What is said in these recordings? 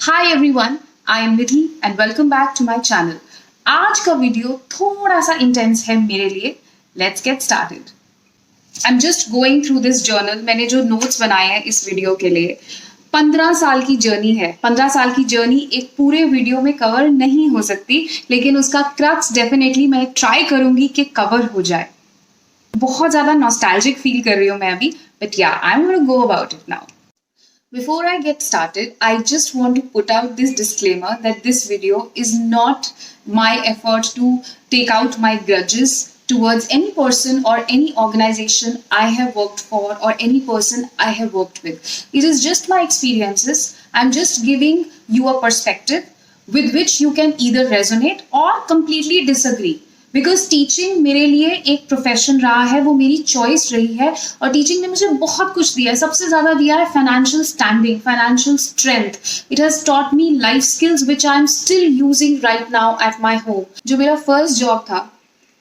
Hi everyone, I am Nidhi and welcome back to my channel. आज का video थोड़ा सा इंटेंस है मेरे लिए। Let's get started. I am just going through this journal. मैंने जो नोट्स बनाए हैं इस वीडियो के लिए, 15 साल की जर्नी है। 15 साल की जर्नी एक पूरे वीडियो में कवर नहीं हो सकती, लेकिन उसका क्रक्स डेफिनेटली मैं ट्राई करूंगी कि कवर हो जाए। बहुत ज्यादा नॉस्टैल्जिक फील कर रही हूँ मैं अभी, बट या I am gonna go about it now. Before I get started, I just want to put out this disclaimer that this video is not my effort to take out my grudges towards any person or any organization I have worked for or any person I have worked with. It is just my experiences. I'm just giving you a perspective with which you can either resonate or completely disagree. Because teaching मेरे लिए एक profession रहा है, वो मेरी choice रही है और टीचिंग ने मुझे बहुत कुछ दिया है। सबसे ज़्यादा दिया है financial standing, financial strength. It has taught me life skills which I am still using right now at my home. जो मेरा फर्स्ट जॉब था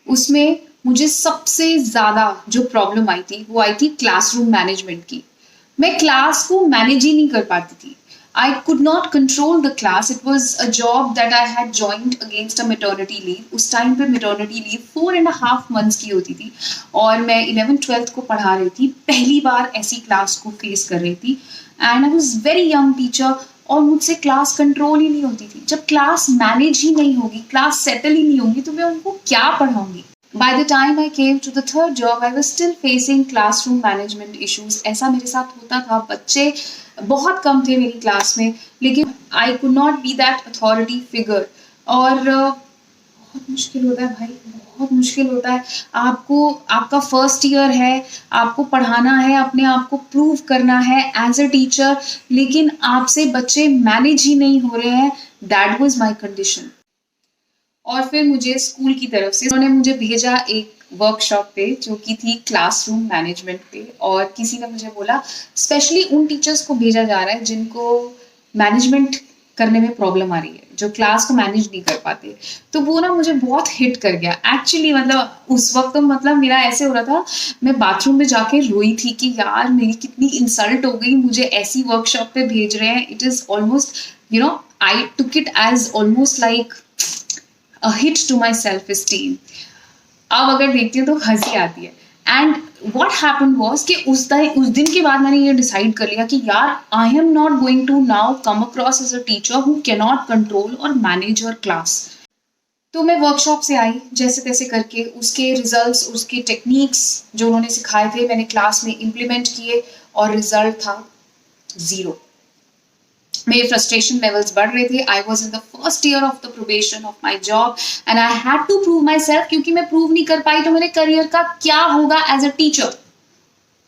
उसमें मुझे सबसे ज़्यादा जो प्रॉब्लम आई थी वो आई थी क्लासरूम मैनेजमेंट की। मैं क्लास को मैनेज ही नहीं कर पाती थी। I could not control the class. It was a job that I had joined against a maternity leave. उस टाइम पे maternity leave 4.5 months की होती थी और मैं 11th-12th को पढ़ा रही थी। पहली बार ऐसी क्लास को फेस कर रही थी and I was very young teacher और मुझसे क्लास कंट्रोल ही नहीं होती थी। जब क्लास मैनेज ही नहीं होगी, क्लास सेटल ही नहीं होगी, तो मैं उनको क्या पढ़ाऊंगी। By the time I came to the third job, I was still facing classroom management issues. ऐसा मेरे साथ होता था। बच्चे बहुत कम थे मेरी क्लास में, लेकिन I could not be that authority figure. और बहुत मुश्किल होता है भाई, बहुत मुश्किल होता है। आपको, आपका फर्स्ट ईयर है, आपको पढ़ाना है, अपने आप को प्रूव करना है एज अ टीचर, लेकिन आपसे बच्चे मैनेज ही नहीं हो रहे हैं। That was my condition. और फिर मुझे स्कूल की तरफ से उन्होंने मुझे भेजा एक वर्कशॉप पे जो कि थी क्लासरूम मैनेजमेंट पे। और किसी ने मुझे बोला स्पेशली उन टीचर्स को भेजा जा रहा है जिनको मैनेजमेंट करने में प्रॉब्लम आ रही है, जो क्लास को मैनेज नहीं कर पाते। तो वो ना मुझे बहुत हिट कर गया एक्चुअली। मतलब उस वक्त तो मतलब मेरा ऐसे हो रहा था, मैं बाथरूम में जाके रोई थी कि यार मेरी कितनी इंसल्ट हो गई, मुझे ऐसी वर्कशॉप पे भेज रहे हैं। It is almost I took it as almost like a hit to my self esteem. अब अगर देखती हूँ तो हंसी आती है। एंड what happened was कि उस दिन के बाद मैंने ये डिसाइड कर लिया कि यार I am not going to now come across as a teacher who can not control और मैनेज योर क्लास। तो मैं वर्कशॉप से आई जैसे तैसे करके, उसके रिजल्ट्स, उसके टेक्निक्स जो उन्होंने सिखाए थे मैंने क्लास में इम्प्लीमेंट किए और रिजल्ट था 0। मेरे फ्रस्ट्रेशन लेवल्स बढ़ रहे थे। I was in the first year of the probation of my job and I had to prove my self, क्योंकि मैं प्रूव नहीं कर पाई तो मेरे करियर का क्या होगा एज अ टीचर।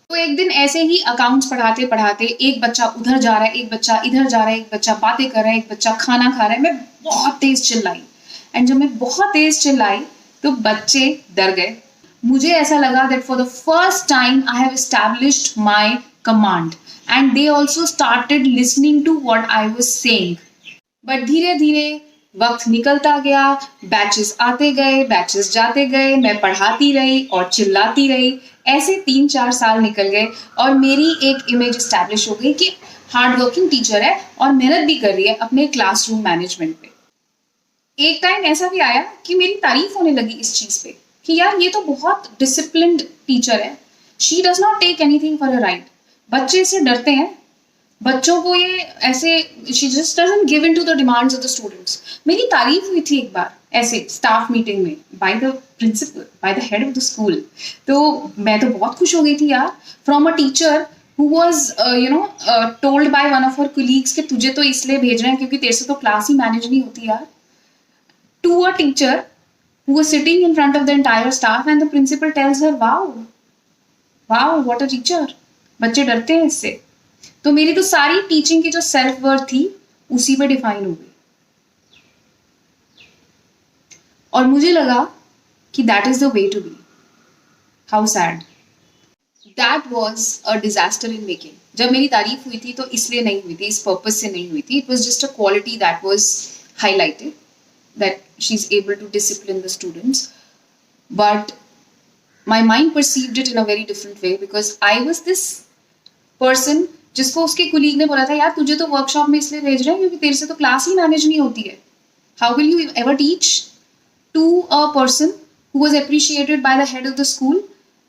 तो एक दिन ऐसे ही अकाउंट्स पढ़ाते पढ़ाते एक बच्चा उधर जा रहा है, एक बच्चा इधर जा रहा है, एक बच्चा बातें कर रहा है, एक बच्चा खाना खा रहा है। मैं बहुत तेज चिल्लाई एंड जब मैं बहुत तेज चिल्लाई तो बच्चे डर गए। मुझे ऐसा लगा that for the first time I have established my command and they also started listening to what I was saying. But धीरे धीरे वक्त निकलता गया, बैचेस आते गए, बैचेस जाते गए, मैं पढ़ाती रही और चिल्लाती रही। ऐसे 3-4 साल निकल गए और मेरी एक इमेज एस्टैब्लिश हो गई कि हार्ड वर्किंग टीचर है और मेहनत भी कर रही है अपने क्लासरूम मैनेजमेंट पे। एक टाइम ऐसा भी आया कि मेरी तारीफ होने लगी इस चीज पे कि यार ये तो बहुत डिसिप्लिन्ड टीचर है, she does not take anything for a right. बच्चे इससे डरते हैं, बच्चों को ये ऐसे, she just doesn't give in to the demands of the students. मेरी तारीफ हुई थी एक बार ऐसे स्टाफ मीटिंग में by the principal, by the head of the school. तो मैं तो बहुत खुश हो गई थी यार, from a teacher who was told by one of her colleagues कि तुझे तो इसलिए भेज रहे हैं क्योंकि तेरे से तो क्लास ही मैनेज नहीं होती यार, to a teacher who was sitting in front of the entire staff and the principal tells her wow what a teacher. बच्चे डरते हैं इससे। तो मेरी तो सारी टीचिंग की जो सेल्फ वर्थ थी उसी पे डिफाइन हो गई और मुझे लगा कि that is the way to be. How sad. That was a disaster in making. जब मेरी तारीफ हुई थी तो इसलिए नहीं हुई थी, इस पर्पज से नहीं हुई थी। It was just a quality that was highlighted, that she is able to discipline the students, but my mind perceived it in a very different way because I was this person जिसको उसके colleague ने बोला था यार तुझे तो workshop में इसलिए भेज रहे हैं क्योंकि तेरे से तो क्लास ही मैनेज नहीं होती है. How will you ever teach to a person who was appreciated by the head of the school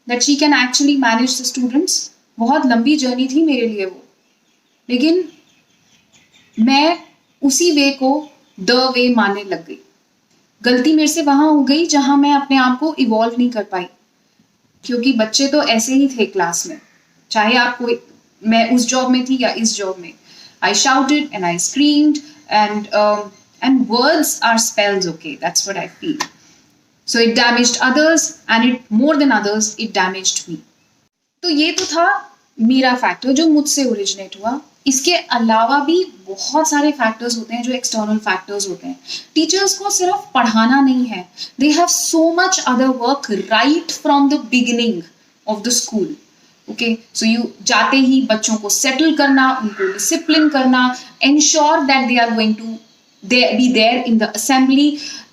that she can actually manage the students. बहुत लंबी जर्नी थी मेरे लिए वो, लेकिन मैं उसी वे को द वे मानने लग गई. गलती मेरे से वहां हो गई जहां मैं अपने आप को इवॉल्व नहीं कर पाई, क्योंकि बच्चे तो ऐसे ही थे क्लास में, चाहे आप कोई, मैं उस जॉब में थी या इस जॉब में. I shouted and I screamed and words are spells, okay, that's what I feel. So it damaged others, and it more than others it damaged me. तो ये तो था मेरा फैक्टर जो मुझसे ओरिजिनेट हुआ. इसके अलावा भी बहुत सारे फैक्टर्स होते हैं जो एक्सटर्नल फैक्टर्स होते हैं. टीचर्स को सिर्फ पढ़ाना नहीं है, they have so much other work right from the beginning of the school. Okay, so you जाते ही बच्चों को सेटल करना, उनको डिसिप्लिन करना, ensure that they are going to be there in the assembly.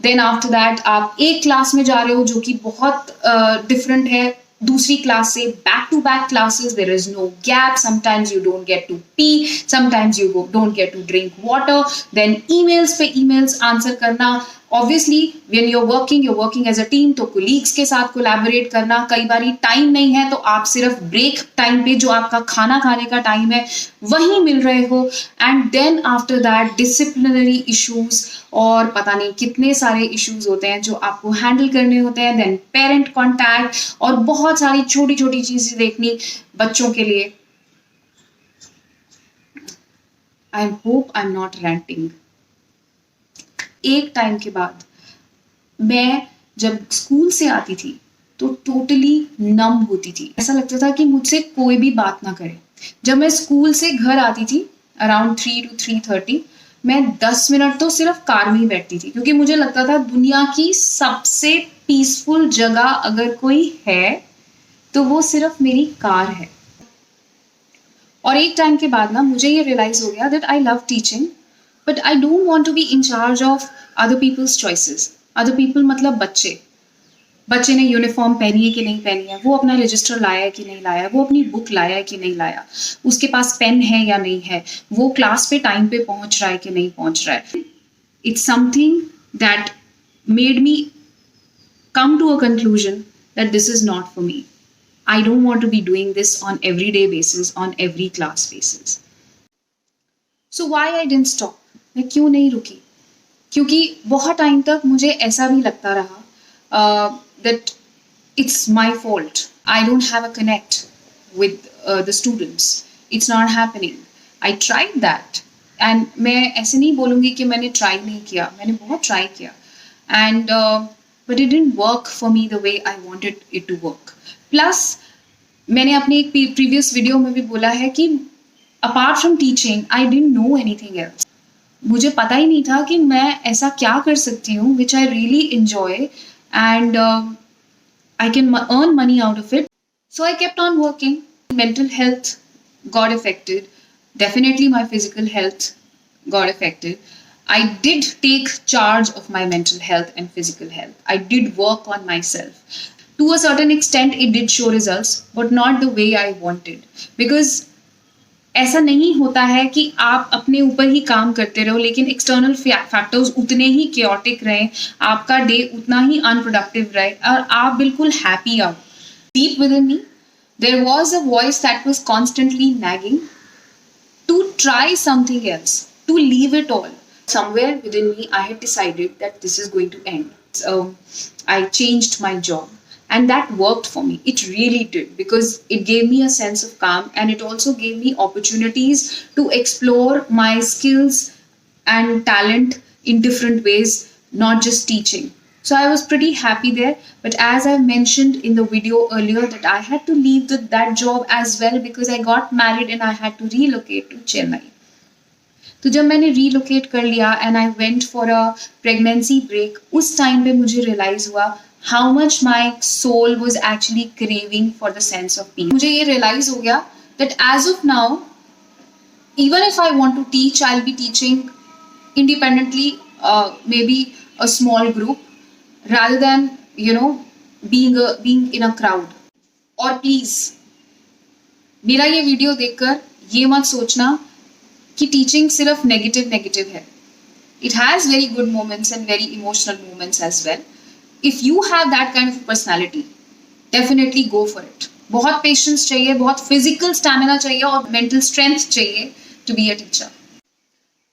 Then after that आप एक class में जा रहे हो जो कि बहुत डिफरेंट है दूसरी क्लास से. Back to back classes, there is no gap. Sometimes you don't get to pee, sometimes you don't get to drink water. Then emails पे emails आंसर करना. Obviously when you're working as a team, तो colleagues के साथ collaborate करना. कई बारी time नहीं है तो आप सिर्फ ब्रेक टाइम पे जो आपका खाना खाने का टाइम है वहीं मिल रहे हो. And then after that disciplinary issues और पता नहीं कितने सारे इश्यूज होते हैं जो आपको हैंडल करने होते हैं. देन पेरेंट कॉन्टैक्ट और बहुत सारी छोटी छोटी चीजें देखनी बच्चों के लिए. I hope I am not ranting. एक टाइम के बाद मैं जब स्कूल से आती थी तो टोटली नम होती थी. ऐसा लगता था कि मुझसे कोई भी बात ना करे. जब मैं स्कूल से घर आती थी अराउंड 3 to 3:30, मैं 10 मिनट तो सिर्फ कार में ही बैठती थी, क्योंकि मुझे लगता था दुनिया की सबसे पीसफुल जगह अगर कोई है तो वो सिर्फ मेरी कार है. और एक टाइम के बाद ना मुझे ये रियलाइज हो गया that I love teaching, but I don't want to be in charge of other people's choices. Other people मतलब बच्चे ने यूनिफॉर्म पहनी है कि नहीं पहनी है, वो अपना रजिस्टर लाया है कि नहीं लाया, वो अपनी बुक लाया है कि नहीं लाया, उसके पास पेन है या नहीं है, वो क्लास पे टाइम पे पहुंच रहा है कि नहीं पहुंच रहा है. It's something that made me come to a conclusion that this is not for me. I don't want to be doing this on everyday basis, on every class basis. So why I didn't stop? मैं क्यों नहीं रुकी? क्योंकि बहुत time तक मुझे ऐसा भी लगता रहा that it's my fault. I don't have a connect with the students. It's not happening. I tried that. And मैं ऐसे नहीं बोलूँगी कि मैंने try नहीं किया. मैंने बहुत try किया. And but it didn't work for me the way I wanted it to work. Plus मैंने अपनी एक previous video में भी बोला है कि apart from teaching, I didn't know anything else. मुझे पता ही नहीं था कि मैं ऐसा क्या कर सकती हूँ which I really enjoy and I can earn money out of it. So I kept on working. Mental health got affected. Definitely my physical health got affected. I did take charge of my mental health and physical health. I did work on myself. To a certain extent, it did show results, but not the way I wanted. Because ऐसा नहीं होता है कि आप अपने ऊपर ही काम करते रहो लेकिन एक्सटर्नल फैक्टर्स उतने ही chaotic रहे, आपका डे उतना ही अनप्रोडक्टिव रहे और आप बिल्कुल हैप्पी आओ. Deep within me, there was a voice that was constantly nagging to try something else, to leave it all. Somewhere within me, I had decided that this is going to end. So I changed my job. And that worked for me. It really did, because it gave me a sense of calm and it also gave me opportunities to explore my skills and talent in different ways, not just teaching. So I was pretty happy there. But as I mentioned in the video earlier that I had to leave that job as well because I got married and I had to relocate to Chennai. तो जब मैंने relocate कर लिया and I went for a pregnancy break, उस time पे मुझे realize हुआ how much my soul was actually craving for the sense of peace. मुझे ये realize हो गया that as of now, even if I want to teach, I'll be teaching independently, maybe a small group, rather than being in a crowd. और please, मेरा ये video देखकर ये मत सोचना कि टीचिंग सिर्फ नेगेटिव है. It has very good moments and very emotional moments as well. If you have that kind of personality, definitely go for it. बहुत patience चाहिए, बहुत physical stamina चाहिए और mental strength चाहिए to be a teacher.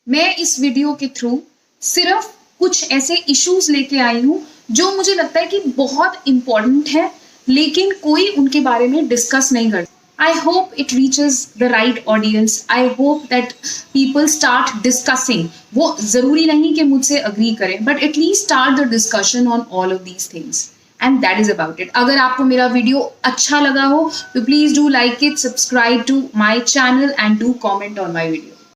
मैं इस video के through सिर्फ कुछ ऐसे issues लेके आई हूँ जो मुझे लगता है कि बहुत important है, लेकिन कोई उनके बारे में discuss नहीं करता. I hope it reaches the right audience. I hope that people start discussing. वो ज़रूरी नहीं कि मुझसे agree करें, but at least start the discussion on all of these things. And that is about it. अगर आपको मेरा वीडियो अच्छा लगा हो तो please do like it, subscribe to my channel and do comment on my video.